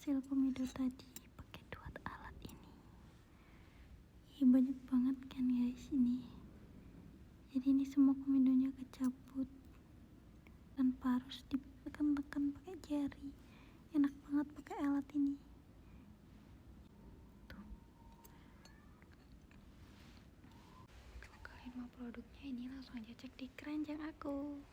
hasil komedo tadi pakai dua alat ini. Banyak banget kan guys ini. Jadi ini semua komedonya kecabut tanpa harus ditekan-tekan pakai jari. Enak banget pakai alat ini. Tuh. Kalau kalian mau produknya ini langsung aja cek di keranjang aku.